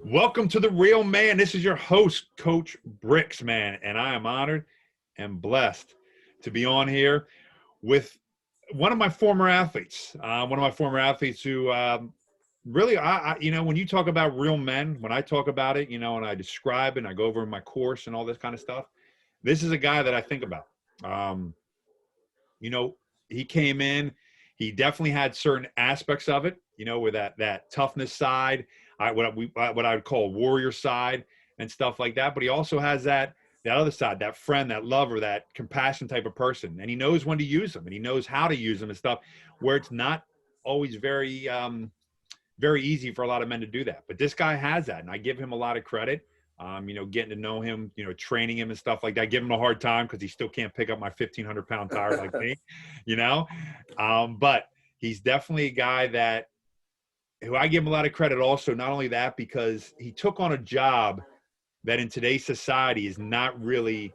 Welcome to The Real Man. This is your host, Coach Bricks, man, and I am honored and blessed to be on here with one of my former athletes. Who really, when you talk about real men, when I talk about it, and I describe it and I go over in my course and all this kind of stuff, this is a guy that I think about. Um, you know, he came in, he definitely had certain aspects of it, with that toughness side, what I would call warrior side and stuff like that. But he also has that other side, that friend, that lover, that compassion type of person, and he knows when to use them and he knows how to use them and stuff. Where it's not always very easy for a lot of men to do that, but this guy has that, and I give him a lot of credit. Getting to know him, training him and stuff like that. I give him a hard time because he still can't pick up my 1,500-pound tire like me, you know. But he's definitely a guy who I give him a lot of credit. Also, not only that, because he took on a job that in today's society is not really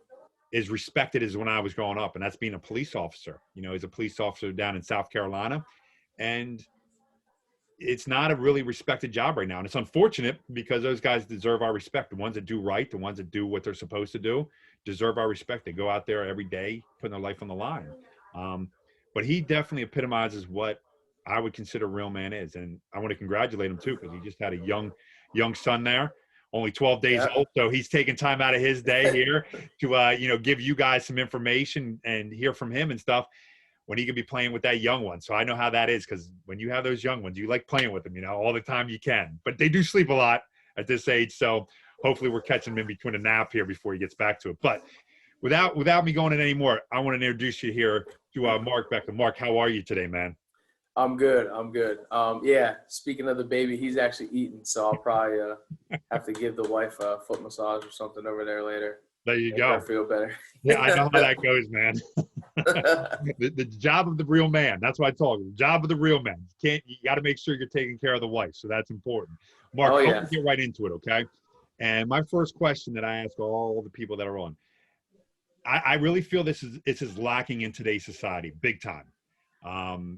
as respected as when I was growing up, and that's being a police officer. He's a police officer down in South Carolina, and it's not a really respected job right now. And it's unfortunate because those guys deserve our respect. The ones that do right, the ones that do what they're supposed to do, deserve our respect. They go out there every day putting their life on the line. But he definitely epitomizes what I would consider a real man is. And I want to congratulate him too, because he just had a young son there, only 12 days old. So he's taking time out of his day here to, give you guys some information and hear from him and stuff, when he could be playing with that young one. So I know how that is, because when you have those young ones, you like playing with them, all the time you can. But they do sleep a lot at this age, so hopefully we're catching him in between a nap here before he gets back to it. But without me going in anymore, I want to introduce you here to Mark Bechtel. Mark, how are you today, man? I'm good. Yeah, speaking of the baby, he's actually eating, so I'll probably have to give the wife a foot massage or something over there later. There you Make go. her feel better. Yeah, I know how that goes, man. the job of the real man. That's what I told you. The job of the real man. You got to make sure you're taking care of the wife. So that's important. Mark, Oh, I yeah. want to get right into it, okay? And my first question that I ask all the people that are on, I really feel this is lacking in today's society, big time.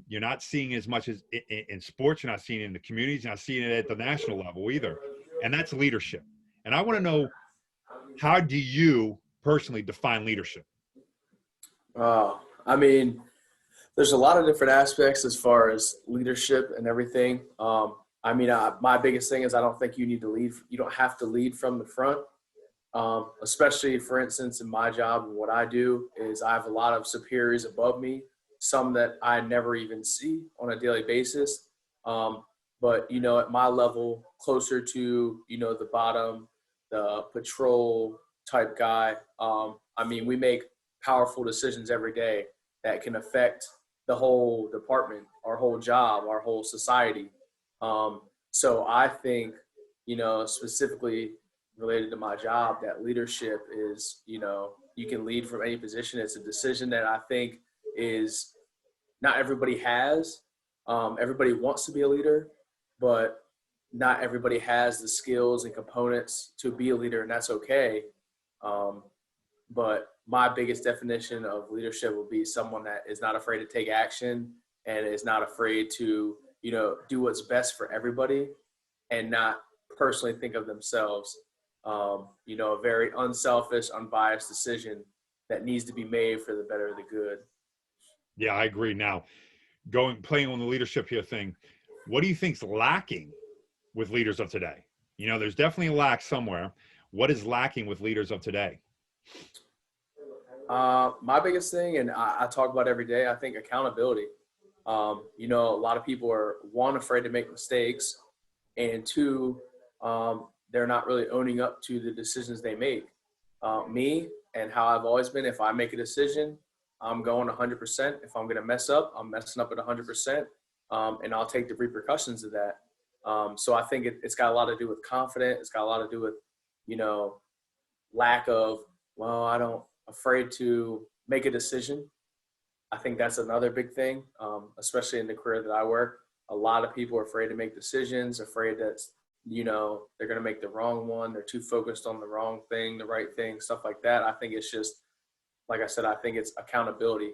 You're not seeing as much as in sports. You're not seeing it in the communities. You're not seeing it at the national level either. And that's leadership. And I want to know, how do you personally define leadership? I mean, there's a lot of different aspects as far as leadership and everything. My biggest thing is I don't think you need to lead. You don't have to lead from the front, especially, for instance, in my job. And what I do is I have a lot of superiors above me, some that I never even see on a daily basis. But, at my level, closer to, the bottom, the patrol type guy, we make powerful decisions every day that can affect the whole department, our whole job, our whole society. So I think, specifically related to my job, that leadership is, you can lead from any position. It's a decision that I think is not everybody has. Everybody wants to be a leader, but not everybody has the skills and components to be a leader, and that's okay. But my biggest definition of leadership would be someone that is not afraid to take action and is not afraid to, do what's best for everybody and not personally think of themselves. A very unselfish, unbiased decision that needs to be made for the better of the good. Yeah, I agree. Now, playing on the leadership here thing, what do you think's lacking with leaders of today? There's definitely a lack somewhere. What is lacking with leaders of today? My biggest thing, and I talk about every day, I think accountability. A lot of people are, one, afraid to make mistakes, and two, they're not really owning up to the decisions they make. Me and how I've always been, if I make a decision, I'm going 100%. If I'm going to mess up, I'm messing up at 100%, and I'll take the repercussions of that. So I think it's got a lot to do with confidence. It's got a lot to do with, lack of, afraid to make a decision. I think that's another big thing, especially in the career that I work. A lot of people are afraid to make decisions, afraid that, they're going to make the wrong one. They're too focused on the wrong thing, the right thing, stuff like that. I think it's just, like I said, I think it's accountability.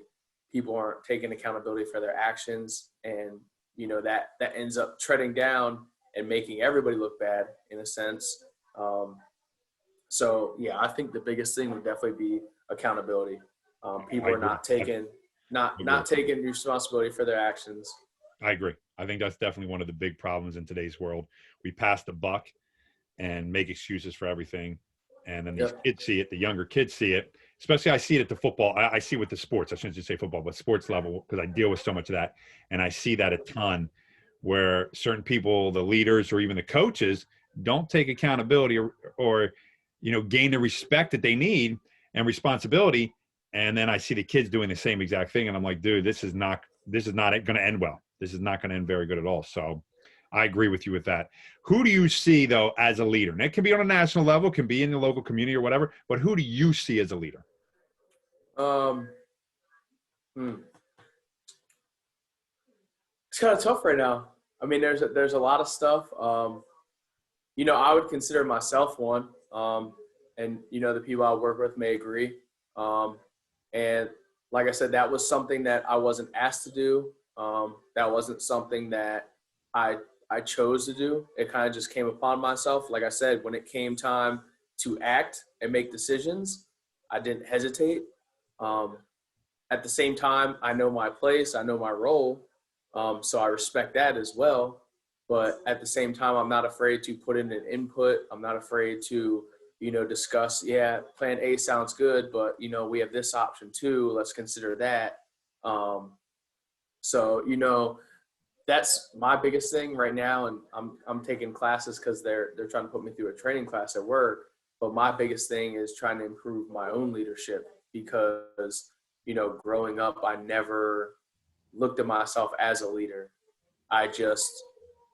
People aren't taking accountability for their actions, and, that ends up treading down and making everybody look bad in a sense. So yeah, I think the biggest thing would definitely be accountability. I People are agree. not taking I agree. not taking responsibility for their actions. I agree. I think that's definitely one of the big problems in today's world. We pass the buck and make excuses for everything. And then these Yep. kids see it, the younger kids see it, especially I see it at the football. I see it with the sports. I shouldn't just say football, but sports level, because I deal with so much of that. And I see that a ton where certain people, the leaders or even the coaches, don't take accountability or gain the respect that they need and responsibility. And then I see the kids doing the same exact thing. And I'm like, dude, this is not going to end well. This is not going to end very good at all. So I agree with you with that. Who do you see, though, as a leader? And it can be on a national level, can be in the local community or whatever, but who do you see as a leader? Um, hmm. It's kind of tough right now. I mean, there's a lot of stuff. I would consider myself one, and the people I work with may agree. And like I said, that was something that I wasn't asked to do. That wasn't something that I I chose to do. It kind of just came upon myself. Like I said, when it came time to act and make decisions, I didn't hesitate. Um, at the same time, I know my place, I know my role, so I respect that as well. But at the same time, I'm not afraid to put in an input. I'm not afraid to, discuss. Yeah, Plan A sounds good, but we have this option too. Let's consider that. Um, so that's my biggest thing right now, and I'm taking classes because they're trying to put me through a training class at work. But my biggest thing is trying to improve my own leadership because growing up, I never looked at myself as a leader. I just,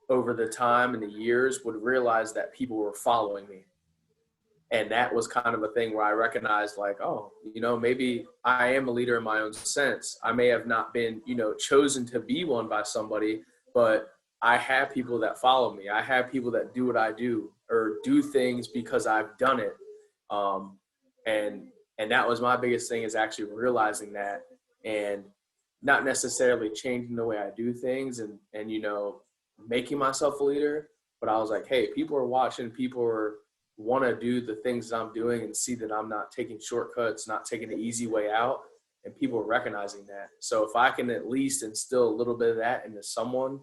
over the time and the years, would realize that people were following me. And that was kind of a thing where I recognized, like, oh, maybe I am a leader in my own sense. I may have not been, chosen to be one by somebody, but I have people that follow me. I have people that do what I do or do things because I've done it. Um, and that was my biggest thing, is actually realizing that, and not necessarily changing the way I do things and making myself a leader. But I was like, hey, people are watching, people are want to do the things that I'm doing and see that I'm not taking shortcuts, not taking the easy way out, and people are recognizing that. So if I can at least instill a little bit of that into someone,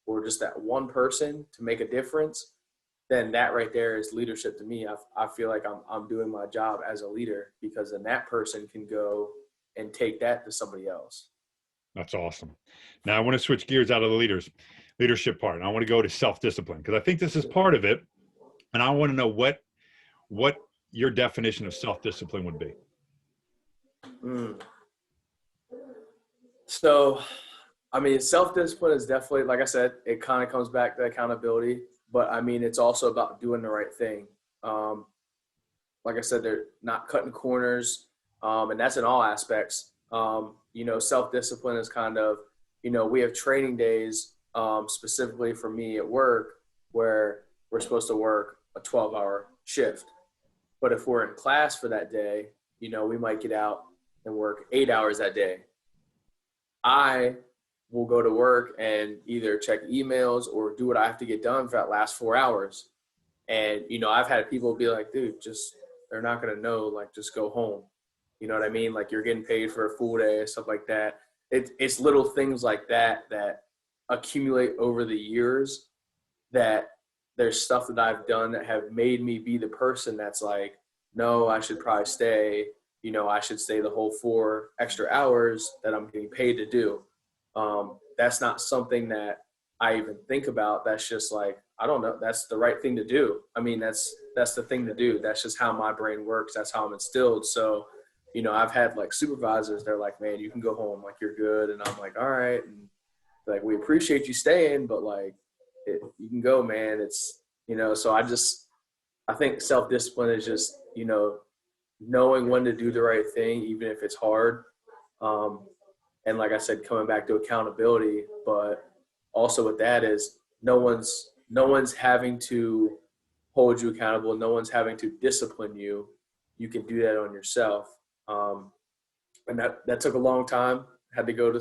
or just that one person to make a difference, then that right there is leadership to me. I feel like I'm doing my job as a leader, because then that person can go and take that to somebody else. That's awesome. Now I want to switch gears out of the leadership part, and I want to go to self-discipline, because I think this is part of it. And I want to know what your definition of self-discipline would be. Mm. So, I mean, self-discipline is definitely, like I said, it kind of comes back to accountability, but I mean, it's also about doing the right thing. Like I said, they're not cutting corners, and that's in all aspects. Self-discipline is kind of, we have training days, specifically for me at work, where we're supposed to work a 12-hour shift. But if we're in class for that day, we might get out and work 8 hours that day. I will go to work and either check emails or do what I have to get done for that last 4 hours. And, I've had people be like, dude, they're not going to know, like, just go home. You know what I mean? Like, you're getting paid for a full day, stuff like that. It's little things like that that accumulate over the years, that there's stuff that I've done that have made me be the person that's like, no, I should probably stay. I should stay the whole 4 extra hours that I'm getting paid to do. That's not something that I even think about. That's just like, I don't know. That's the right thing to do. I mean, that's the thing to do. That's just how my brain works. That's how I'm instilled. So, I've had like supervisors, they're like, man, you can go home. Like, you're good. And I'm like, all right. And like, we appreciate you staying, but like, you can go, man. It's, so I think self-discipline is just, knowing when to do the right thing, even if it's hard. And like I said, coming back to accountability, but also with that is no one's having to hold you accountable. No one's having to discipline you. You can do that on yourself. And that took a long time. Had to go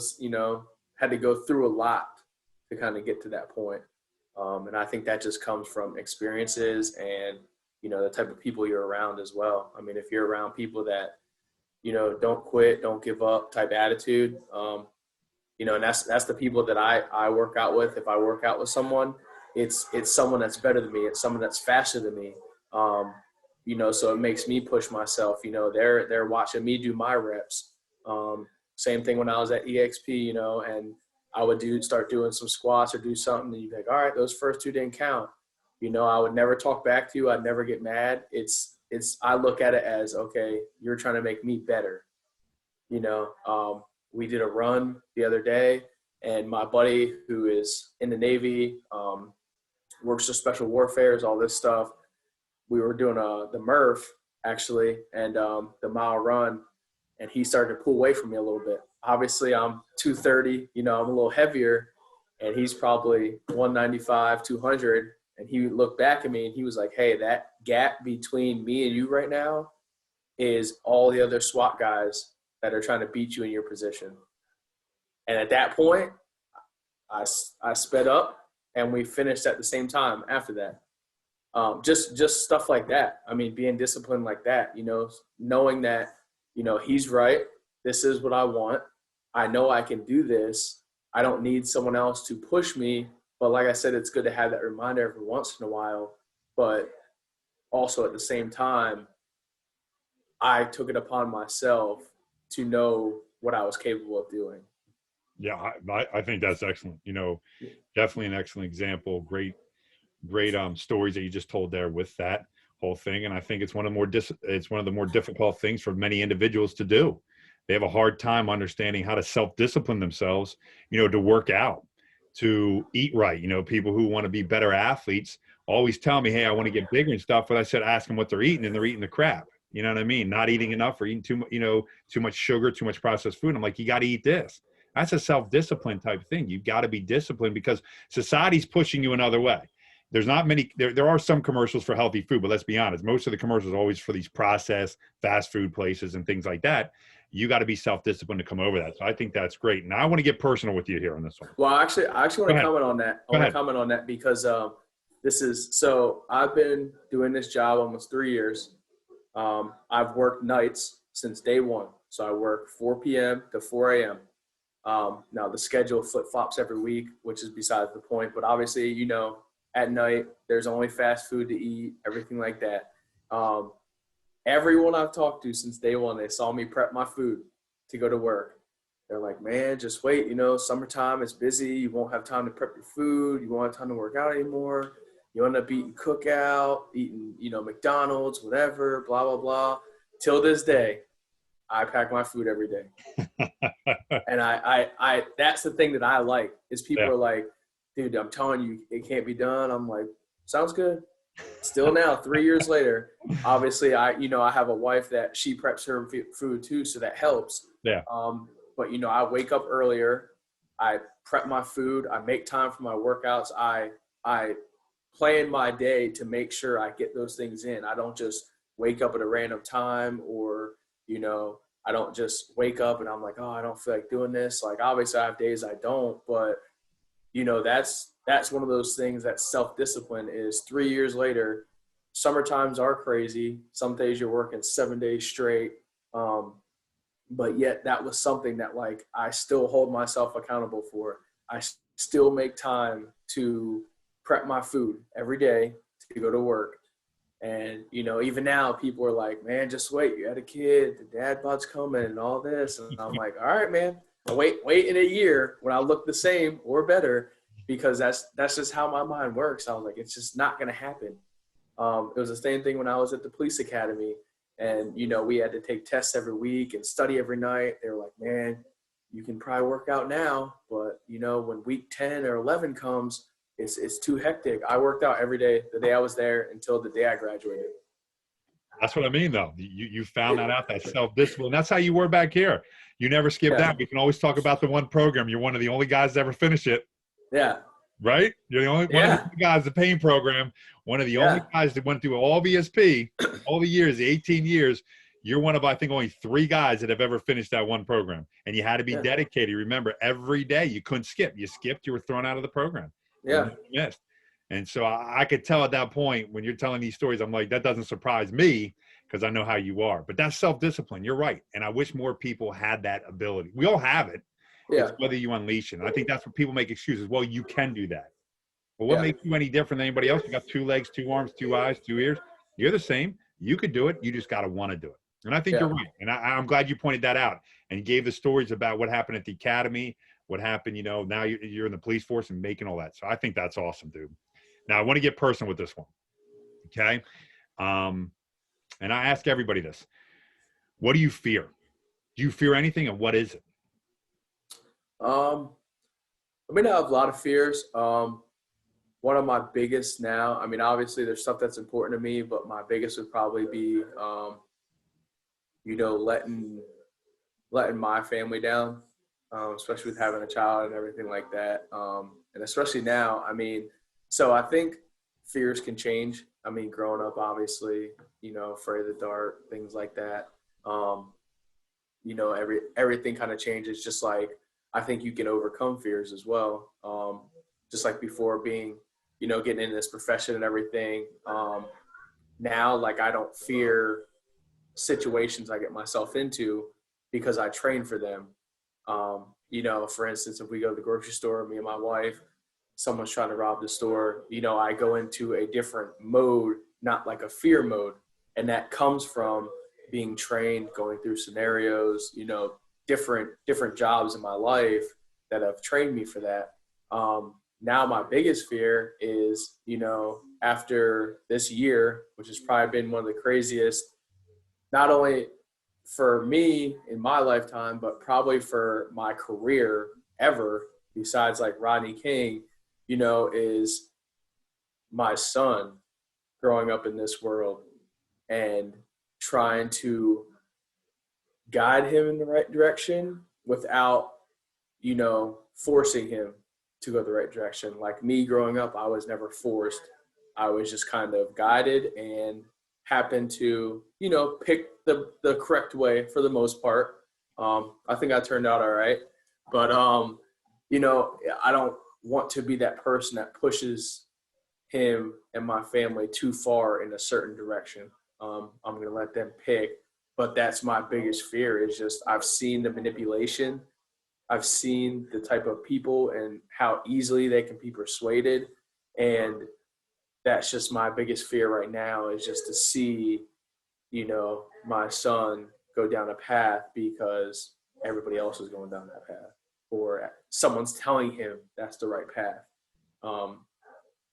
through a lot to kind of get to that point. And I think that just comes from experiences and, the type of people you're around as well. I mean, if you're around people that, don't quit, don't give up type attitude, and that's the people that I work out with. If I work out with someone, it's someone that's better than me. It's someone that's faster than me. So it makes me push myself. They're watching me do my reps. Same thing when I was at EXP, and I would start doing some squats or do something, and you'd be like, all right, those first two didn't count. I would never talk back to you. I'd never get mad. I look at it as, okay, you're trying to make me better. We did a run the other day, and my buddy who is in the Navy, works for special warfares, all this stuff. We were doing the Murph actually, and the mile run, and he started to pull away from me a little bit. Obviously, I'm 230, I'm a little heavier, and he's probably 195, 200. And he looked back at me and he was like, hey, that gap between me and you right now is all the other SWAT guys that are trying to beat you in your position. And at that point, I sped up and we finished at the same time after that. Just stuff like that. I mean, being disciplined like that, knowing that, he's right. This is what I want. I know I can do this. I don't need someone else to push me. But like I said, it's good to have that reminder every once in a while. But also at the same time, I took it upon myself to know what I was capable of doing. Yeah, I think that's excellent. Definitely an excellent example. Great stories that you just told there with that whole thing. And I think it's one of the more difficult things for many individuals to do. They have a hard time understanding how to self-discipline themselves, to work out, to eat right. People who want to be better athletes always tell me, hey, I want to get bigger and stuff. But I said, ask them what they're eating, and they're eating the crap. You know what I mean? Not eating enough or eating too much sugar, too much processed food. I'm like, you got to eat this. That's a self-discipline type thing. You've got to be disciplined because society's pushing you another way. There's not many, there are some commercials for healthy food, but let's be honest, most of the commercials are always for these processed fast food places and things like that. You got to be self-disciplined to come over that. So I think that's great. Now I want to get personal with you here on this one. Well, I actually want to comment on that. I want to comment on that because I've been doing this job almost 3 years. I've worked nights since day one. So I work 4 p.m. to 4 a.m. Now the schedule flip-flops every week, which is besides the point. But obviously, at night, there's only fast food to eat, everything like that. Everyone I've talked to since day one, they saw me prep my food to go to work. They're like, man, just wait, summertime, it's busy. You won't have time to prep your food. You won't have time to work out anymore. You end up eating cookout, eating, McDonald's, whatever, blah, blah, blah. Till this day, I pack my food every day. And I that's the thing that I like is people are like, dude, I'm telling you, it can't be done. I'm like, sounds good. Still now, 3 years later, obviously I have a wife that she preps her food too. So that helps. Yeah. But I wake up earlier, I prep my food, I make time for my workouts. I plan my day to make sure I get those things in. I don't just wake up at a random time or, I don't just wake up and I'm like, oh, I don't feel like doing this. Like, obviously I have days I don't, but that's one of those things that self-discipline is. 3 years later, summer times are crazy. Some days you're working 7 days straight. But yet that was something that like, I still hold myself accountable for. I still make time to prep my food every day to go to work. And, even now people are like, man, just wait. You had a kid, the dad bod's coming and all this. And I'm like, all right, man, wait in a year when I look the same or better, because that's just how my mind works. I was like, it's just not going to happen. It was the same thing when I was at the police academy and, we had to take tests every week and study every night. They were like, man, you can probably work out now, but when week 10 or 11 comes, it's too hectic. I worked out every day, the day I was there until the day I graduated. That's what I mean, though. You found that out, that self-discipline. That's how you were back here. You never skipped out. We can always talk about the one program. You're one of the only guys to ever finish it. Yeah. Right? You're the only one of the guys, the pain program, one of the only guys that went through all VSP, all the years, the 18 years. You're one of, I think, only 3 guys that have ever finished that one program. And you had to be dedicated. Remember, every day you couldn't skip. You skipped, you were thrown out of the program. Yeah. You missed. And so I could tell at that point when you're telling these stories, I'm like, that doesn't surprise me because I know how you are. But that's self-discipline. You're right. And I wish more people had that ability. We all have it. Yeah. It's whether you unleash it. And I think that's what people make excuses. Well, you can do that. But what Yeah. makes you any different than anybody else? You got 2 legs, 2 arms, 2 eyes, 2 ears. You're the same. You could do it. You just got to want to do it. And I think Yeah. you're right. And I'm glad you pointed that out and gave the stories about what happened at the academy, what happened, now you're in the police force and making all that. So I think that's awesome, dude. Now I want to get personal with this one. Okay. And I ask everybody this. What do you fear? Do you fear anything, and what is it? I mean, I have a lot of fears. One of my biggest now, I mean, obviously there's stuff that's important to me, but my biggest would probably be, letting my family down, especially with having a child and everything like that. And especially now, I mean, so I think fears can change. I mean, growing up, obviously, afraid of the dark, things like that. Everything kind of changes. Just like I think you can overcome fears as well. Just like before being, getting into this profession and everything. Now, like, I don't fear situations I get myself into because I train for them. For instance, if we go to the grocery store, me and my wife, someone's trying to rob the store, I go into a different mode, not like a fear mode. And that comes from being trained, going through scenarios, different jobs in my life that have trained me for that. Now my biggest fear is, after this year, which has probably been one of the craziest, not only for me in my lifetime, but probably for my career ever, besides like Rodney King, is my son growing up in this world and trying to guide him in the right direction without, forcing him to go the right direction. Like me growing up, I was never forced. I was just kind of guided and happened to, pick the correct way for the most part. I think I turned out all right. But, I don't want to be that person that pushes him and my family too far in a certain direction. I'm going to let them pick. But that's my biggest fear is just I've seen the manipulation. I've seen the type of people and how easily they can be persuaded. And that's just my biggest fear right now is just to see, my son go down a path because everybody else is going down that path or someone's telling him that's the right path.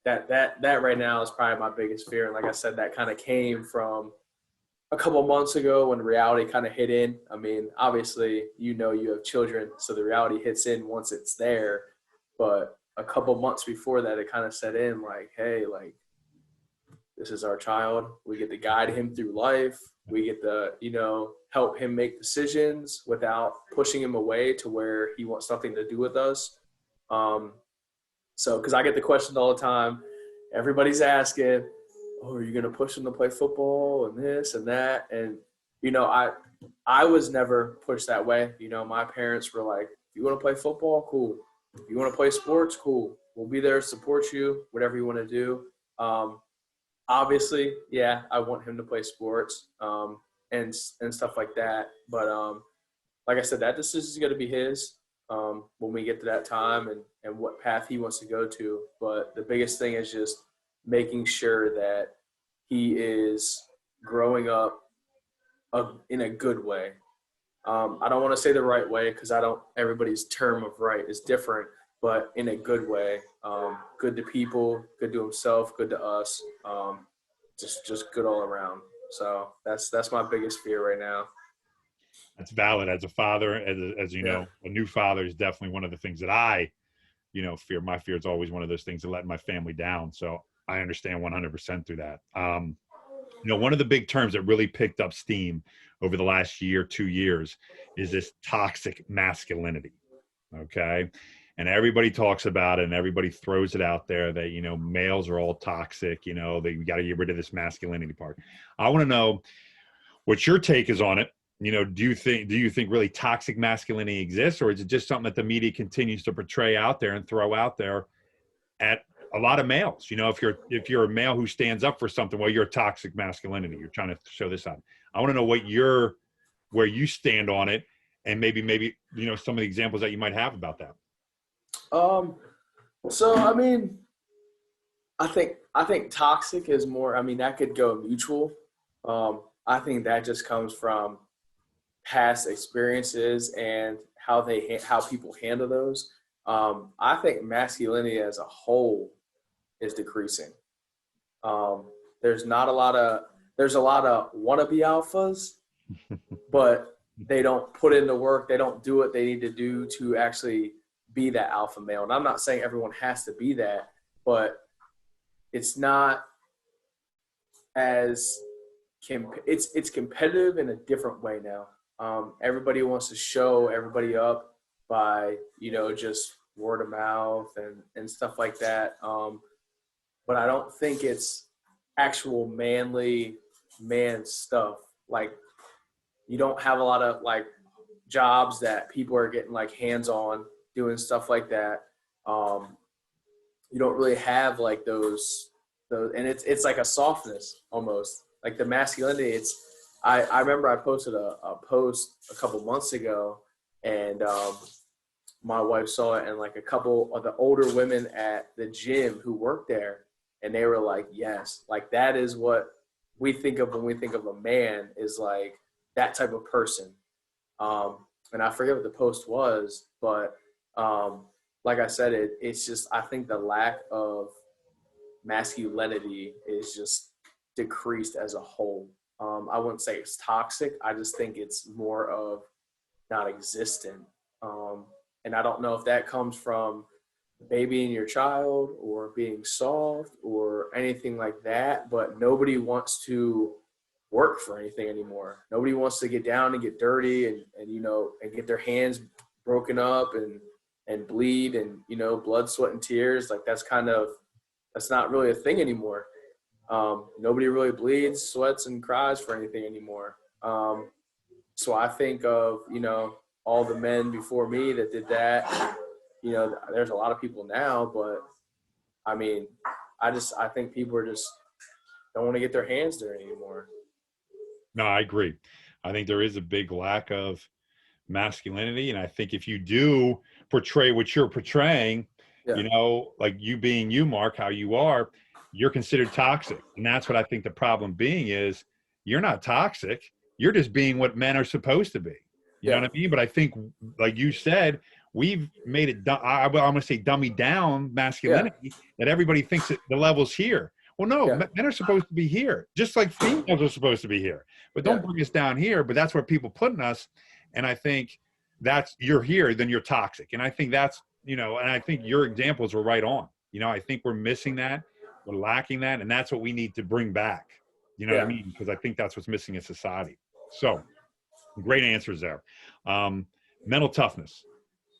That right now is probably my biggest fear. And like I said, that kind of came from a couple months ago when reality kind of hit in. I mean, obviously, you have children, so the reality hits in once it's there. But a couple months before that, it kind of set in like, hey, like, this is our child. We get to guide him through life. We get to, help him make decisions without pushing him away to where he wants something to do with us. Because I get the question all the time. Everybody's asking, oh, are you going to push him to play football and this and that? And, I was never pushed that way. My parents were like, if you want to play football, cool. If you want to play sports, cool. We'll be there to support you, whatever you want to do. Obviously, yeah, I want him to play sports and stuff like that. But like I said, that decision is going to be his when we get to that time and what path he wants to go to. But the biggest thing is just making sure that he is growing up in a good way. I don't want to say the right way because everybody's term of right is different, but in a good way. Good to people, good to himself, good to us. Just good all around. So that's my biggest fear right now. That's valid. As a father, as you know, a new father is definitely one of the things that I, fear. My fear is always one of those things of letting my family down. So I understand 100% through that. One of the big terms that really picked up steam over the last year, 2 years, is this toxic masculinity. Okay. And everybody talks about it and everybody throws it out there that, males are all toxic, they got to get rid of this masculinity part. I want to know what your take is on it. Do you think really toxic masculinity exists, or is it just something that the media continues to portray out there and throw out there at a lot of males, if you're a male who stands up for something, well, you're toxic masculinity. You're trying to show this on. I want to know where you stand on it, and maybe some of the examples that you might have about that. So I mean, I think toxic is more. I mean, that could go mutual. I think that just comes from past experiences and how people handle those. I think masculinity as a whole is decreasing. Um, there's a lot of wannabe alphas, but they don't put in the work. They don't do what they need to do to actually be that alpha male. And I'm not saying everyone has to be that, but it's not as it's competitive in a different way now. Everybody wants to show everybody up by just word of mouth and stuff like that. But I don't think it's actual manly man stuff. Like, you don't have a lot of like jobs that people are getting like hands on doing stuff like that. You don't really have like those, and it's like a softness almost, like the masculinity. I remember I posted a post a couple months ago, and my wife saw it, and like a couple of the older women at the gym who work there, and they were like, yes, like that is what we think of when we think of a man, is like that type of person. And I forget what the post was, but like I said, it's just, I think the lack of masculinity is just decreased as a whole. I wouldn't say it's toxic. I just think it's more of not existent. And I don't know if that comes from babying your child or being soft or anything like that, but nobody wants to work for anything anymore. Nobody wants to get down and get dirty and get their hands broken up and bleed and, blood, sweat, and tears. Like that's not really a thing anymore. Nobody really bleeds, sweats, and cries for anything anymore. So I think of, all the men before me that did that. There's a lot of people now, but I mean, I think people are just don't want to get their hands dirty anymore. No, I agree. I think there is a big lack of masculinity. And I think if you do portray what you're portraying, Yeah. like you being you, Mark, how you are, you're considered toxic. And that's what I think the problem being is. You're not toxic. You're just being what men are supposed to be. You know what I mean? But I think, like you said, we've made it, I'm going to say dummy down masculinity, that everybody thinks that the level's here. Well, no, men are supposed to be here, just like females are supposed to be here. But don't bring us down here. But that's where people putting us. And I think you're here, then you're toxic. And I think that's, and I think your examples were right on. I think we're missing that. We're lacking that. And that's what we need to bring back. You know what I mean? Because I think that's what's missing in society. So great answers there. Mental toughness.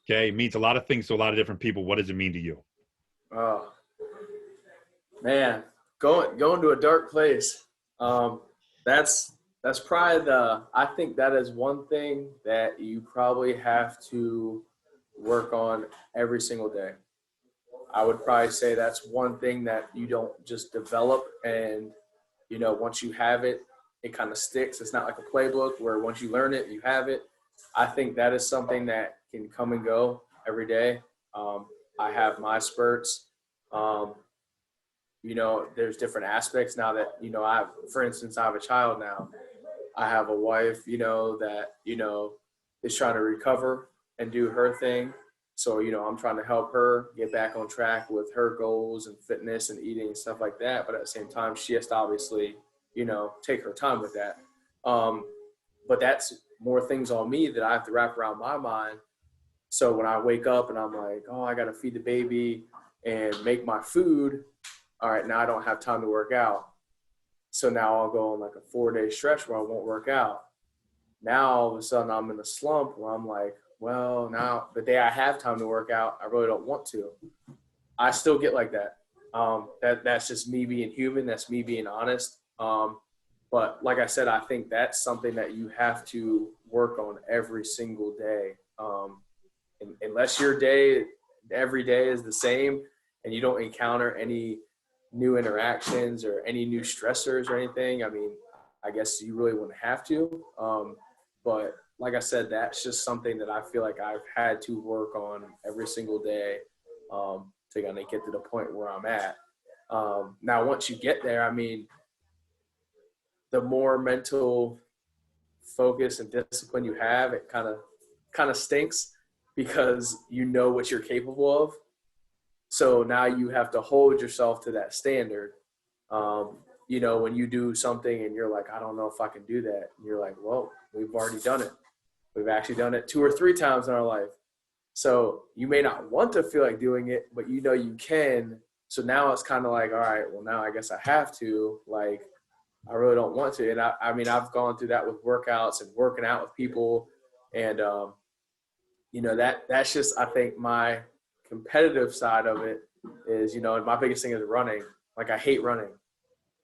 Okay. It means a lot of things to a lot of different people. What does it mean to you? Oh, man, going to a dark place. That's probably I think that is one thing that you probably have to work on every single day. I would probably say that's one thing that you don't just develop and, once you have it, it kind of sticks. It's not like a playbook where once you learn it, you have it. I think that is something that can come and go every day. I have my spurts. There's different aspects now that, for instance, I have a child now. I have a wife, that, is trying to recover and do her thing. So, I'm trying to help her get back on track with her goals and fitness and eating and stuff like that. But at the same time, she has to obviously, take her time with that. But that's more things on me that I have to wrap around my mind. So when I wake up and I'm like, oh, I got to feed the baby and make my food. All right, now I don't have time to work out. So now I'll go on like a 4-day stretch where I won't work out. Now all of a sudden I'm in a slump where I'm like, well, now the day I have time to work out, I really don't want to. I still get like that. That's just me being human. That's me being honest. But like I said, I think that's something that you have to work on every single day. Unless your day, every day is the same, and you don't encounter any new interactions or any new stressors or anything, I mean, I guess you really wouldn't have to. But like I said, that's just something that I feel like I've had to work on every single day to kind of get to the point where I'm at. Now, once you get there, I mean, the more mental focus and discipline you have, it kind of stinks because you know what you're capable of. So now you have to hold yourself to that standard. You know, when you do something and you're like, I don't know if I can do that. And you're like, well, we've already done it. We've actually done it 2 or 3 times in our life. So you may not want to feel like doing it, but you know you can. So now it's kind of like, all right, well, now I guess I have to. Like, I really don't want to. And I mean, I've gone through that with workouts and working out with people. And, you know, that's just, I think, my competitive side of it is, you know, and my biggest thing is running. Like, I hate running.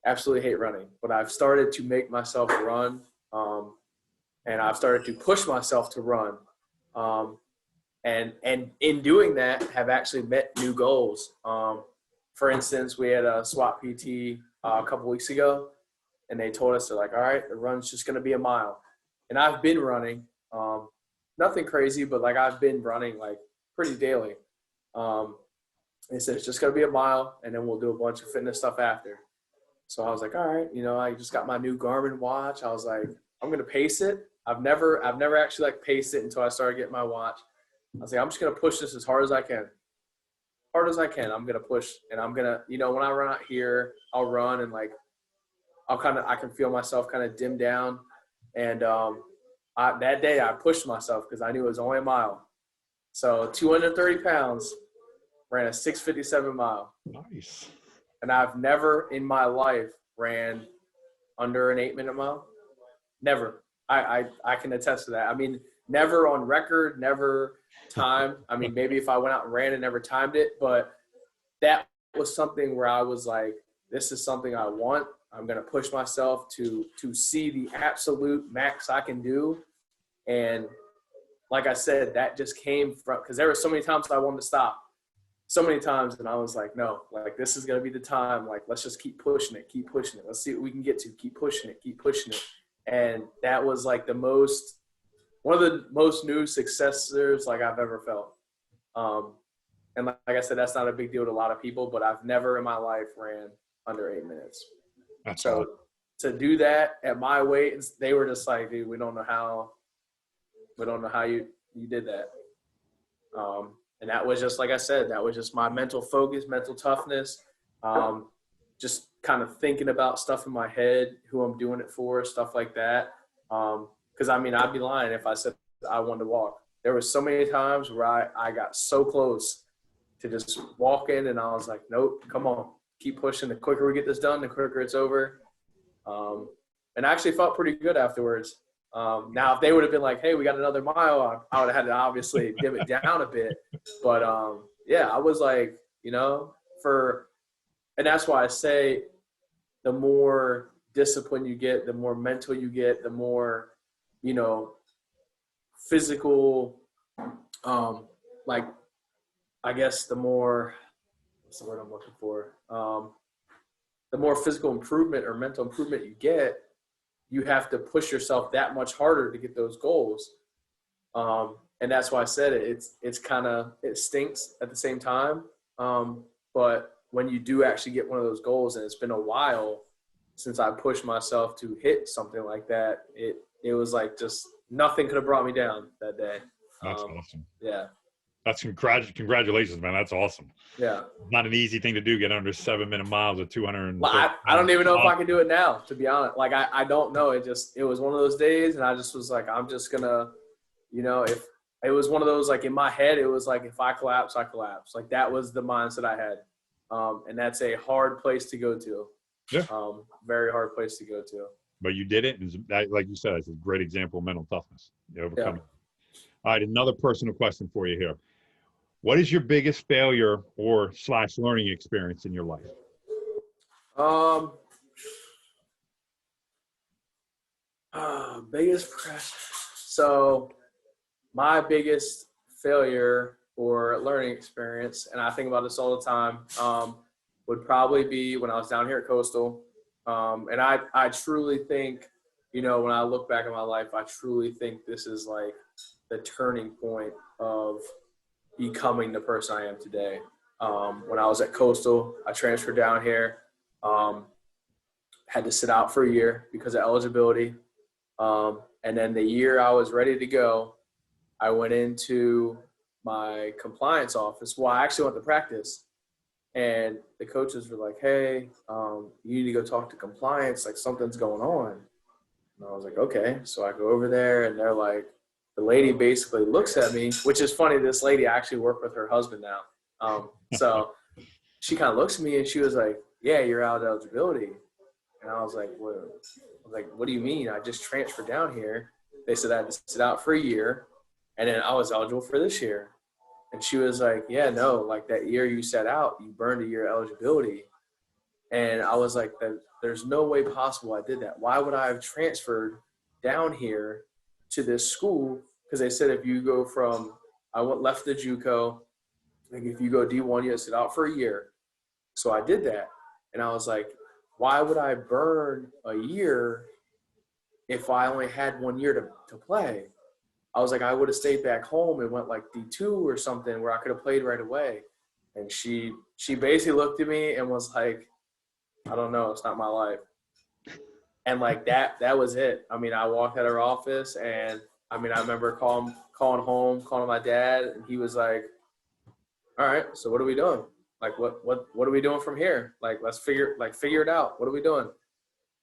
Absolutely hate running. But I've started to make myself run. And I've started to push myself to run. And in doing that, have actually met new goals. For instance, we had a SWAT PT a couple weeks ago, and they told us, they're like, all right, the run's just going to be a mile. And I've been running, nothing crazy, but like I've been running like pretty daily. They said it's just going to be a mile, and then we'll do a bunch of fitness stuff after. So I was like, all right, you know, I just got my new Garmin watch. I was like, I'm going to pace it. I've never actually like paced it until I started getting my watch. I was like, I'm just going to push this as hard as I can. Hard as I can. I'm going to push, and I'm going to, you know, when I run out here, I'll run and like, I can feel myself kind of dim down. And that day I pushed myself because I knew it was only a mile. So 230 pounds, ran a 6:57 mile. Nice. And I've never in my life ran under an 8-minute mile. Never. I can attest to that. I mean, never on record, never timed. I mean, maybe if I went out and ran and never timed it, but that was something where I was like, this is something I want. I'm going to push myself to see the absolute max I can do. And like I said, that just came from, because there were so many times I wanted to stop. So many times, and I was like, no, like this is going to be the time. Like, let's just keep pushing it. Let's see what we can get to. Keep pushing it. And that was like one of the most new successors like I've ever felt. And like I said, that's not a big deal to a lot of people, but I've never in my life ran under 8 minutes. That's so awesome. To do that at my weight, they were just like, dude, we don't know how you did that. And that was just, like I said, that was just my mental focus, mental toughness, just kind of thinking about stuff in my head, who I'm doing it for, stuff like that. Because, I mean, I'd be lying if I said I wanted to walk. There were so many times where I got so close to just walk in, and I was like, nope, come on, keep pushing. The quicker we get this done, the quicker it's over. And I actually felt pretty good afterwards. Now, if they would have been like, hey, we got another mile, I would have had to obviously dim it down a bit. But, yeah, I was like, you know, and that's why I say the more discipline you get, the more mental you get, the more, you know, physical, like, I guess the more, what's the word I'm looking for? The more physical improvement or mental improvement you get, you have to push yourself that much harder to get those goals. And that's why I said it's kind of, it stinks at the same time. But when you do actually get one of those goals, and it's been a while since I pushed myself to hit something like that, it was like just nothing could have brought me down that day. That's awesome. Yeah. That's congratulations, man. That's awesome. Yeah. Not an easy thing to do, get under 7-minute miles at 200. Well, I don't even know if I can do it now, to be honest. Like, I don't know. It was one of those days, and I just was like, I'm just going to, you know, if it was one of those, like in my head, it was like, if I collapse, I collapse. Like that was the mindset I had. And that's a hard place to go to. Yeah. Very hard place to go to. But you did it. And like you said, it's a great example of mental toughness. You overcome it. All right. Another personal question for you here. What is your biggest failure or / learning experience in your life? So my biggest failure or learning experience, and I think about this all the time, would probably be when I was down here at Coastal. And I truly think, when I look back at my life, I truly think this is like the turning point of becoming the person I am today. When I was at Coastal, I transferred down here, had to sit out for a year because of eligibility. And then the year I was ready to go, I went into my compliance office. Well, I actually went to practice, and the coaches were like, "Hey, you need to go talk to compliance. Like something's going on." And I was like, "Okay." So I go over there, and they're like, the lady basically looks at me, which is funny. This lady, I actually work with her husband now. So she kind of looks at me, and she was like, "Yeah, you're out of eligibility." And I was like, what do you mean? I just transferred down here. They said I had to sit out for a year, and then I was eligible for this year. And she was like, yeah, no, like that year you sat out, you burned a year eligibility. And I was like, there's no way possible I did that. Why would I have transferred down here to this school? Because they said if you go from, left the JUCO, like if you go D1, you have to sit out for a year. So I did that. And I was like, why would I burn a year if I only had 1 year to play? I was like, I would have stayed back home and went like D2 or something where I could have played right away. And she basically looked at me and was like, I don't know, it's not my life. And like that was it. I mean, I walked out of her office, and I mean, I remember calling home, calling my dad, and he was like, all right, so what are we doing? Like, what are we doing from here? Like, let's figure it out. What are we doing?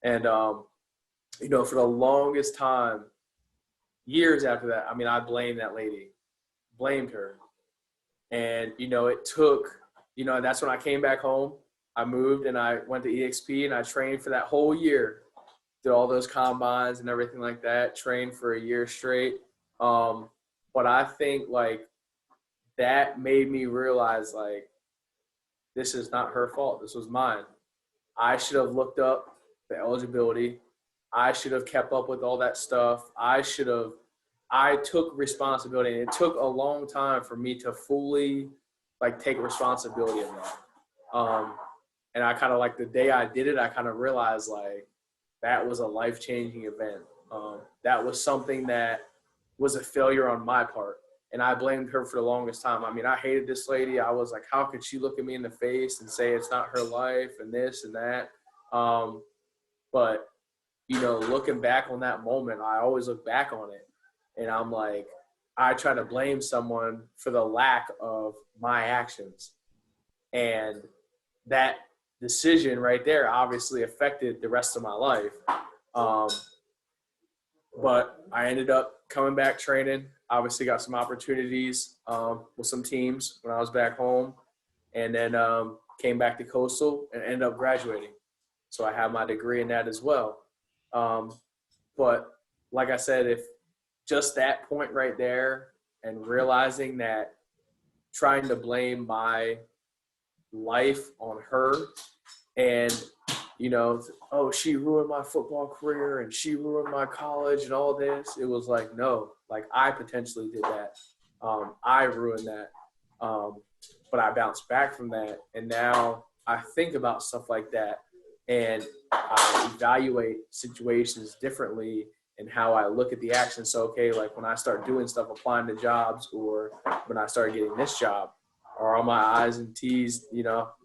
And, for the longest time, years after that, I mean, I blamed that lady, blamed her. And, it took, that's when I came back home. I moved and I went to EXP, and I trained for that whole year, did all those combines and everything like that, trained for a year straight. But I think like that made me realize like, this is not her fault. This was mine. I should have looked up the eligibility. I should have kept up with all that stuff. I took responsibility, and it took a long time for me to fully like take responsibility of that. And I kind of like the day I did it, I kind of realized like that was a life-changing event. That was something that was a failure on my part. And I blamed her for the longest time. I mean, I hated this lady. I was like, how could she look at me in the face and say it's not her life and this and that? But, looking back on that moment, I always look back on it. And I'm like, I try to blame someone for the lack of my actions. And that decision right there obviously affected the rest of my life. But I ended up coming back training. Obviously got some opportunities with some teams when I was back home, and then came back to Coastal and ended up graduating. So I have my degree in that as well. But like I said, if just that point right there and realizing that trying to blame my life on her and oh, she ruined my football career and she ruined my college and all this. It was like, no, like I potentially did that. I ruined that. But I bounced back from that. And now I think about stuff like that, and I evaluate situations differently and how I look at the action. So, okay, like when I start doing stuff, applying to jobs, or when I started getting this job, are all my I's and T's,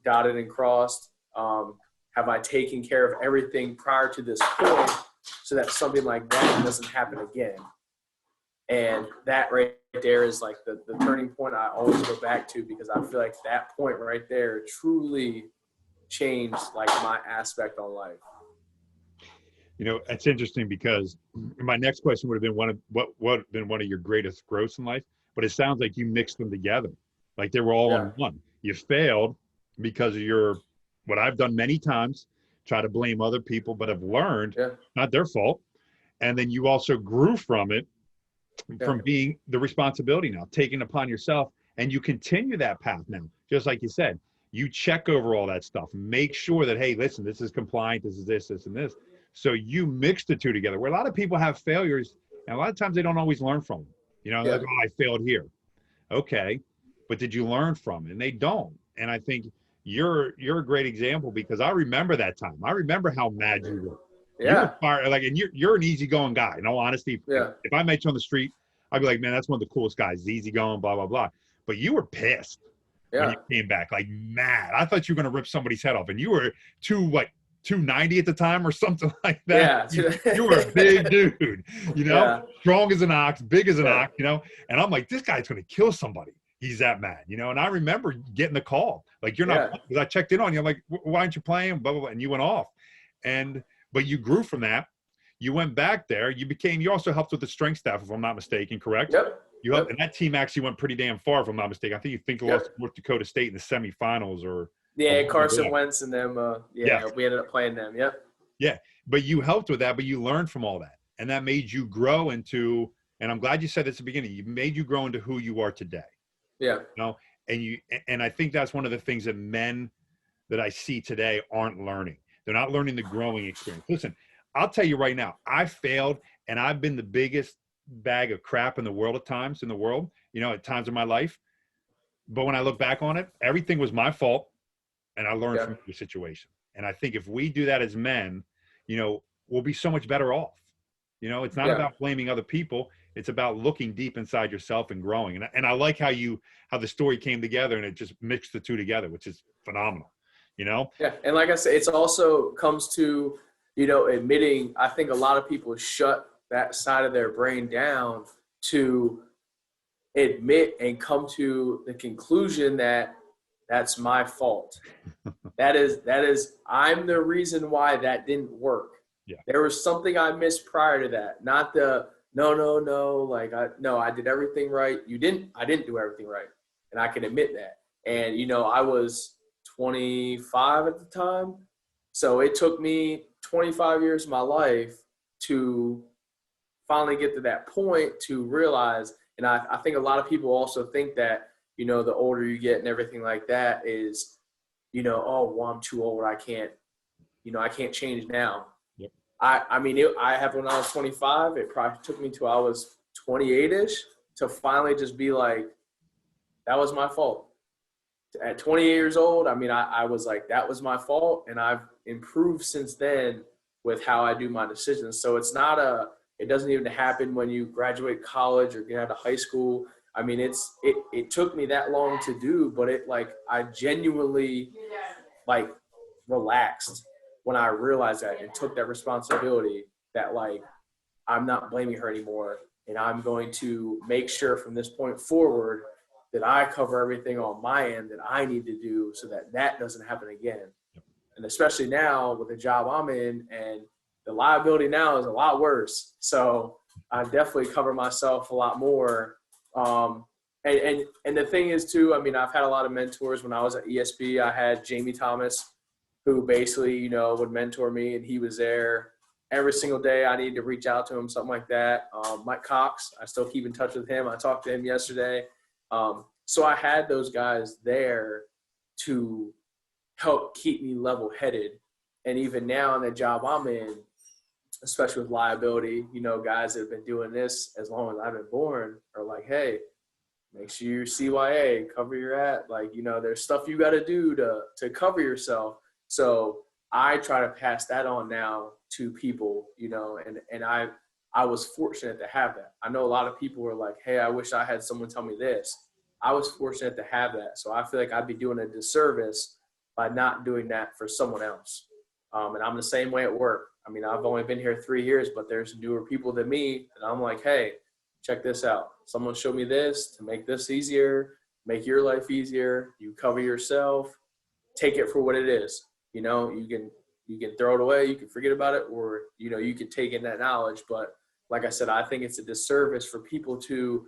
dotted and crossed? Have I taken care of everything prior to this point so that something like that doesn't happen again? And that right there is like the turning point I always go back to, because I feel like that point right there truly changed like my aspect on life. It's interesting because my next question would have been what would have been one of your greatest growths in life, but it sounds like you mixed them together. Like they were all in one. You failed because of what I've done many times, try to blame other people, but have learned not their fault. And then you also grew from it, from being the responsibility now, taking upon yourself, and you continue that path now. Just like you said, you check over all that stuff, make sure that, hey, listen, this is compliant, this is this, and this. So you mix the two together, where a lot of people have failures, and a lot of times they don't always learn from them. Like, oh, I failed here. Okay. but did you learn from it? And they don't. And I think you're a great example, because I remember that time. I remember how mad you were. You were Yeah. fired, like, and you're an easygoing guy. In all honesty, Yeah. if I met you on the street, I'd be like, man, that's one of the coolest guys. He's easygoing, blah blah blah. But you were pissed when you Yeah. came back, like mad. I thought you were gonna rip somebody's head off, and you were 290 at the time or something like that. Yeah. You were a big dude, Yeah. strong as an ox, big as an Yeah. ox, And I'm like, this guy's gonna kill somebody. He's that mad, And I remember getting the call, like, you're not, because I checked in on you. I'm like, why aren't you playing? Blah blah blah, and you went off, but you grew from that. You went back there. You also helped with the strength staff, if I'm not mistaken, correct? Yep. You helped, and that team actually went pretty damn far, if I'm not mistaken. I think they lost to North Dakota State in the semifinals, or Yeah, Carson Wentz and them. Yeah. We ended up playing them. Yep. Yeah, but you helped with that, but you learned from all that, and that made you grow into. And I'm glad you said this at the beginning. You made you grow into who you are today. Yeah. And I think that's one of the things that men that I see today aren't learning. They're not learning the growing experience. Listen, I'll tell you right now, I failed, and I've been the biggest bag of crap in the world at times at times in my life. But when I look back on it, everything was my fault, and I learned from the situation. And I think if we do that as men, we'll be so much better off. It's not about blaming other people. It's about looking deep inside yourself and growing. And I like how the story came together, and it just mixed the two together, which is phenomenal. Yeah, and like I said, it's also comes to admitting. I think a lot of people shut that side of their brain down to admit and come to the conclusion that that's my fault. that is I'm the reason why that didn't work. Yeah. There was something I missed prior to that. Not the no, like I did everything right. I didn't do everything right. And I can admit that. And I was 25 at the time. So it took me 25 years of my life to finally get to that point to realize, and I think a lot of people also think that, the older you get and everything like that is, oh, well, I'm too old. I can't change now. Yep. I have when I was 25, it probably took me till I was 28-ish to finally just be like, that was my fault. At 28 years old, I was like, that was my fault. And I've improved since then with how I do my decisions. So it doesn't even happen when you graduate college or get out of high school. It took me that long to do, but I genuinely relaxed when I realized that and took that responsibility that I'm not blaming her anymore. And I'm going to make sure from this point forward that I cover everything on my end that I need to do so that doesn't happen again. And especially now with the job I'm in, and the liability now is a lot worse. So I definitely cover myself a lot more. And the thing is too, I've had a lot of mentors. When I was at ESB, I had Jamie Thomas, who basically, would mentor me, and he was there every single day. I needed to reach out to him, something like that. Mike Cox, I still keep in touch with him. I talked to him yesterday. So I had those guys there to help keep me level-headed. And even now in the job I'm in, especially with liability, guys that have been doing this as long as I've been born are like, hey, make sure you're CYA, cover your at. There's stuff you got to do to cover yourself. So I try to pass that on now to people, and I was fortunate to have that. I know a lot of people were like, hey, I wish I had someone tell me this. I was fortunate to have that. So I feel like I'd be doing a disservice by not doing that for someone else. And I'm the same way at work. I've only been here 3 years, but there's newer people than me. And I'm like, hey, check this out. Someone showed me this to make this easier, make your life easier. You cover yourself, take it for what it is. You can throw it away, you can forget about it, or, you can take in that knowledge. But like I said, I think it's a disservice for people to,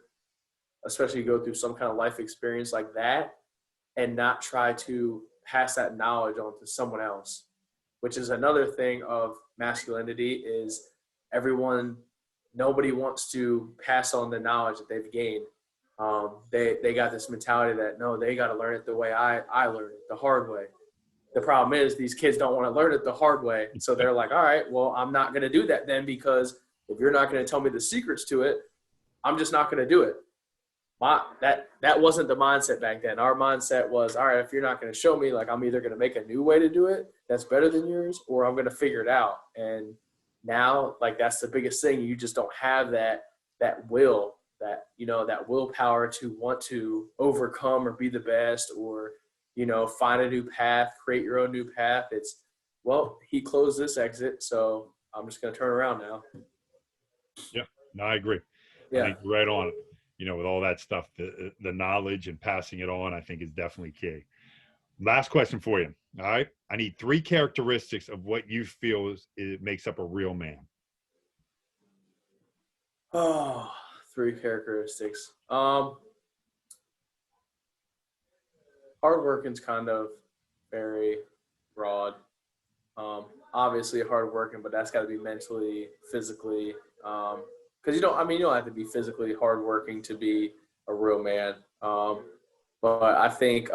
especially go through some kind of life experience like that and not try to pass that knowledge on to someone else, which is another thing of masculinity is nobody wants to pass on the knowledge that they've gained. They got this mentality that, no, they got to learn it the way I learned it, the hard way. The problem is these kids don't want to learn it the hard way. So they're like, all right, well, I'm not going to do that then, because if you're not going to tell me the secrets to it, I'm just not going to do it. that wasn't the mindset back then. Our mindset was, all right, if you're not going to show me, like, I'm either going to make a new way to do it that's better than yours, or I'm going to figure it out. And now, like, that's the biggest thing. You just don't have that will, that, you know, that willpower to want to overcome or be the best, or, you know, find a new path, create your own new path. It's, well, he closed this exit, so I'm just going to turn around now. Yeah, no, I agree. I Yeah. think you're right on it. You know, with all that stuff, the knowledge and passing it on, I think is definitely key. Last question for you. All right. I need 3 characteristics of what you feel it makes up a real man. Oh, 3 characteristics. Hard working's kind of very broad. Obviously hard working, but that's got to be mentally, physically. Because you don't have to be physically hard working to be a real man. But I think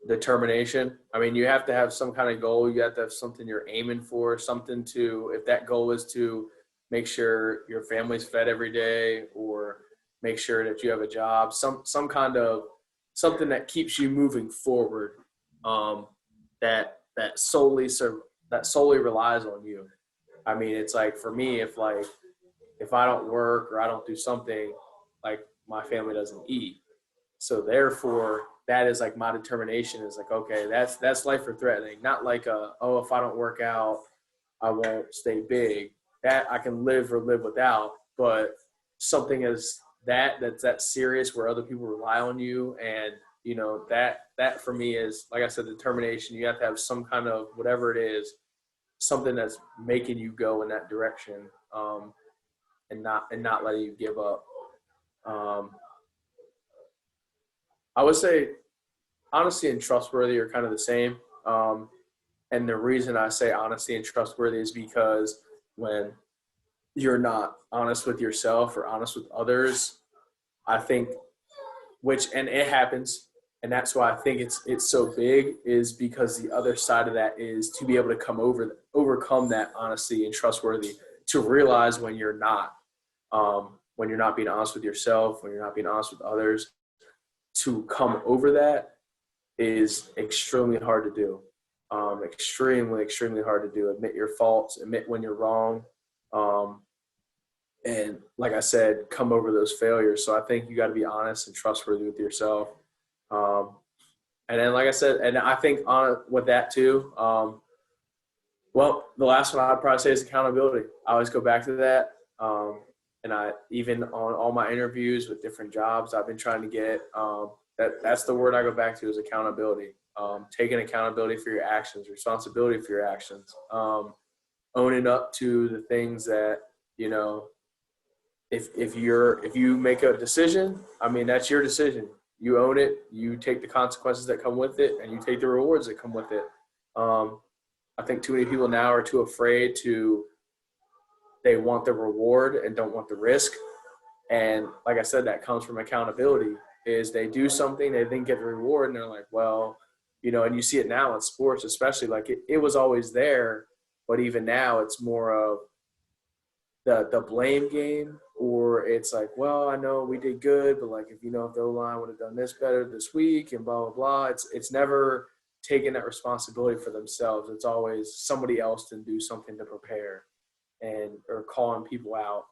determination. I mean, you have to have some kind of goal. You have to have something you're aiming for, something to, if that goal is to make sure your family's fed every day, or make sure that you have a job, some kind of something that keeps you moving forward, that solely relies on you. I mean, it's like, for me, if I don't work or I don't do something, like, my family doesn't eat. So therefore, that is like my determination, is like, okay, that's life or threatening. Not like if I don't work out, I won't stay big. That I can live without. But something as that's that serious, where other people rely on you, and, you know, that for me is, like I said, determination. You have to have some kind of, whatever it is, something that's making you go in that direction, and not letting you give up. I would say honesty and trustworthy are kind of the same. And the reason I say honesty and trustworthy is because when you're not honest with yourself or honest with others, I think, and it happens, and that's why I think it's so big, is because the other side of that is to be able to overcome that honesty and trustworthy, to realize when you're not being honest with yourself, when you're not being honest with others, to come over that is extremely hard to do. Extremely, extremely hard to do. Admit your faults, admit when you're wrong. And like I said, come over those failures. So I think you got to be honest and trustworthy with yourself. And then, like I said, and I think with that too, well, the last one I'd probably say is accountability. I always go back to that. And I, even on all my interviews with different jobs I've been trying to get, that's the word I go back to, is accountability. Taking accountability for your actions, responsibility for your actions, owning up to the things that, you know, if you make a decision, I mean, that's your decision. You own it. You take the consequences that come with it, and you take the rewards that come with it. I think too many people now are too afraid they want the reward and don't want the risk. And like I said, that comes from accountability. Is they do something, they didn't get the reward, and they're like, well, you know, and you see it now in sports, especially, like it was always there, but even now it's more of the blame game, or it's like, well, I know we did good, but like, if the O-line would have done this better this week, and blah, blah, blah. It's never taking that responsibility for themselves. It's always somebody else to do something to prepare, or calling people out.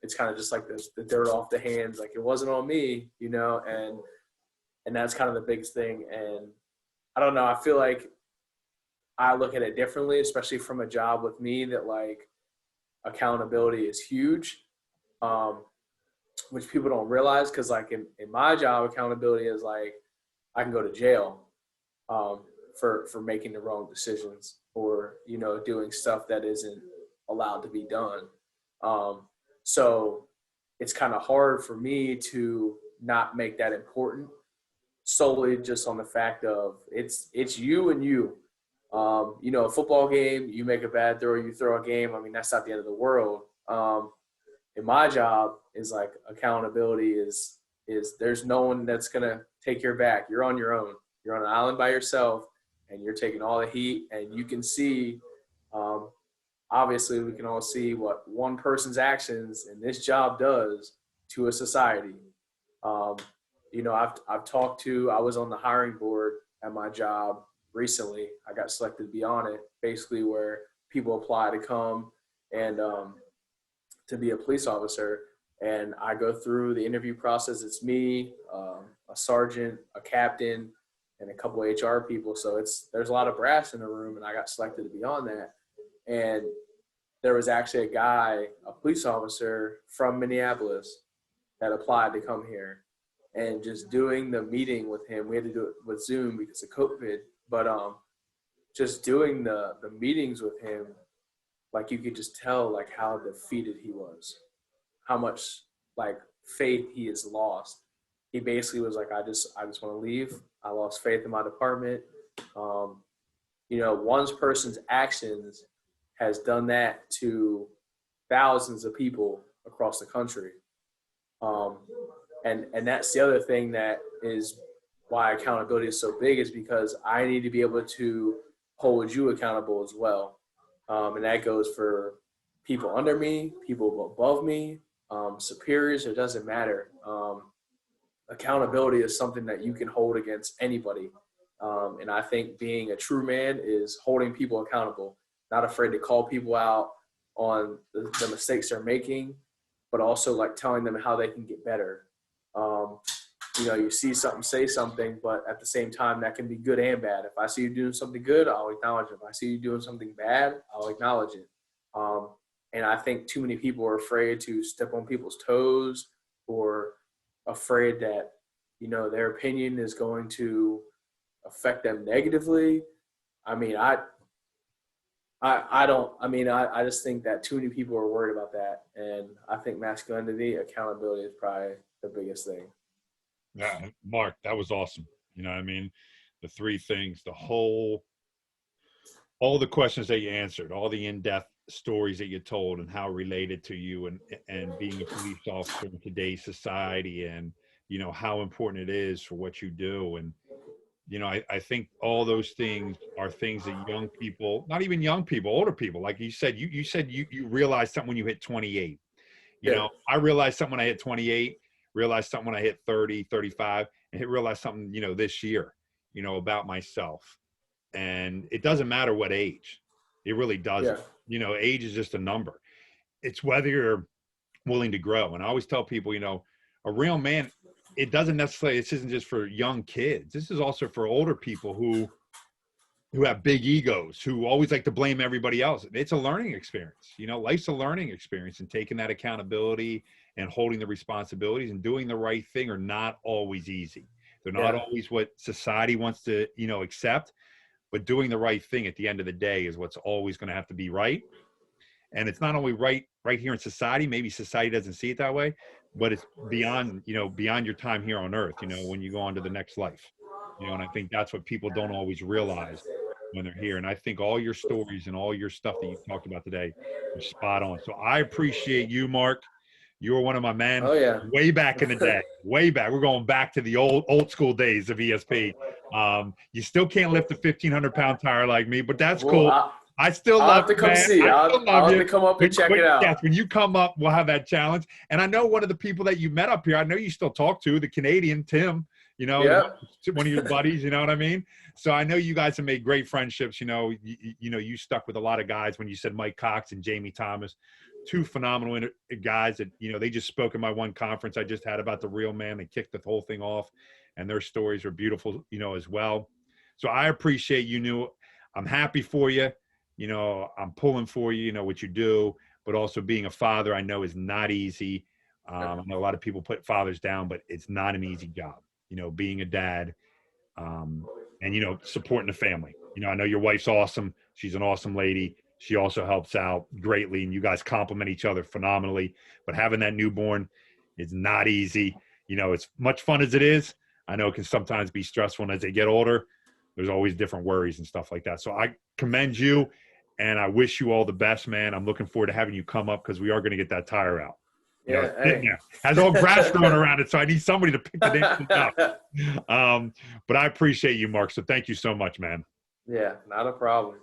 It's kind of just like the dirt off the hands, like, it wasn't on me, and that's kind of the biggest thing. And I don't know, I feel like I look at it differently, especially from a job with me, that like accountability is huge, which people don't realize. Because like in my job, accountability is like, I can go to jail for making the wrong decisions, or doing stuff that isn't allowed to be done. So it's kind of hard for me to not make that important, solely just on the fact of it's you and you. A football game, you make a bad throw, you throw a game. I mean, that's not the end of the world. In my job is like, accountability is there's no one that's going to take your back. You're on your own. You're on an island by yourself, and you're taking all the heat, and you can see obviously we can all see what one person's actions in this job does to a society. Um, I've talked to, I was on the hiring board at my job recently. I got selected to be on it, basically where people apply to come and to be a police officer. And I go through the interview process. It's me, a sergeant, a captain, and a couple of HR people. So there's a lot of brass in the room, and I got selected to be on that. And there was actually a guy, a police officer from Minneapolis, that applied to come here. And just doing the meeting with him, we had to do it with Zoom because of COVID, but just doing the meetings with him, like you could just tell like how defeated he was, how much like faith he has lost. He basically was like, I just want to leave. I lost faith in my department. One person's actions has done that to thousands of people across the country. And that's the other thing that is why accountability is so big, is because I need to be able to hold you accountable as well. And that goes for people under me, people above me, superiors. It doesn't matter. Accountability is something that you can hold against anybody. And I think being a true man is holding people accountable, not afraid to call people out on the mistakes they're making, but also like telling them how they can get better. You see something, say something, but at the same time, that can be good and bad. If I see you doing something good, I'll acknowledge it. If I see you doing something bad, I'll acknowledge it. And I think too many people are afraid to step on people's toes, or afraid that, their opinion is going to affect them negatively. I just think that too many people are worried about that. And I think masculinity, accountability is probably the biggest thing. Yeah, Mark, that was awesome. The three things, all the questions that you answered, all the in-depth stories that you told, and how related to you and being a police officer in today's society, and, how important it is for what you do. And, I think all those things are things that young people, not even young people, older people, like you said, you said you realized something when you hit 28. I realized something when I hit 28, realized something when I hit 30, 35, and realized something, this year, about myself. And it doesn't matter what age. It really doesn't. Yeah. Age is just a number. It's whether you're willing to grow. And I always tell people, a real man, this isn't just for young kids. This is also for older people who have big egos, who always like to blame everybody else. It's a learning experience. Life's a learning experience, and taking that accountability and holding the responsibilities and doing the right thing are not always easy. They're not always what society wants to, accept, but doing the right thing at the end of the day is what's always going to have to be right. And it's not only right here in society, maybe society doesn't see it that way, but it's beyond your time here on earth, when you go on to the next life, and I think that's what people don't always realize when they're here. And I think all your stories and all your stuff that you talked about today are spot on. So I appreciate you, Mark. You were one of my men. Oh, yeah. Way back in the day, way back. We're going back to the old school days of ESP. You still can't lift a 1,500-pound tire like me, but that's cool. I still love I'll have to come see. I'll have to come up and check it out. Yes, when you come up, we'll have that challenge. And I know one of the people that you met up here, I know you still talk to, the Canadian, Tim, one of your buddies, you know what I mean? So I know you guys have made great friendships. You stuck with a lot of guys when you said Mike Cox and Jamie Thomas, two phenomenal guys that, they just spoke at my one conference I just had about the real man. They kicked the whole thing off, and their stories are beautiful, as well. So I appreciate you. I'm happy for you. I'm pulling for you, what you do, but also being a father, I know is not easy. I know a lot of people put fathers down, but it's not an easy job, being a dad, and, supporting the family. I know your wife's awesome. She's an awesome lady. She also helps out greatly, and you guys complement each other phenomenally, but having that newborn is not easy. As much fun as it is, I know it can sometimes be stressful, and as they get older, there's always different worries and stuff like that. So I commend you, and I wish you all the best, man. I'm looking forward to having you come up, because we are going to get that tire out. Has all grass growing around it, so I need somebody to pick the damn thing up. But I appreciate you, Mark. So thank you so much, man. Yeah, not a problem.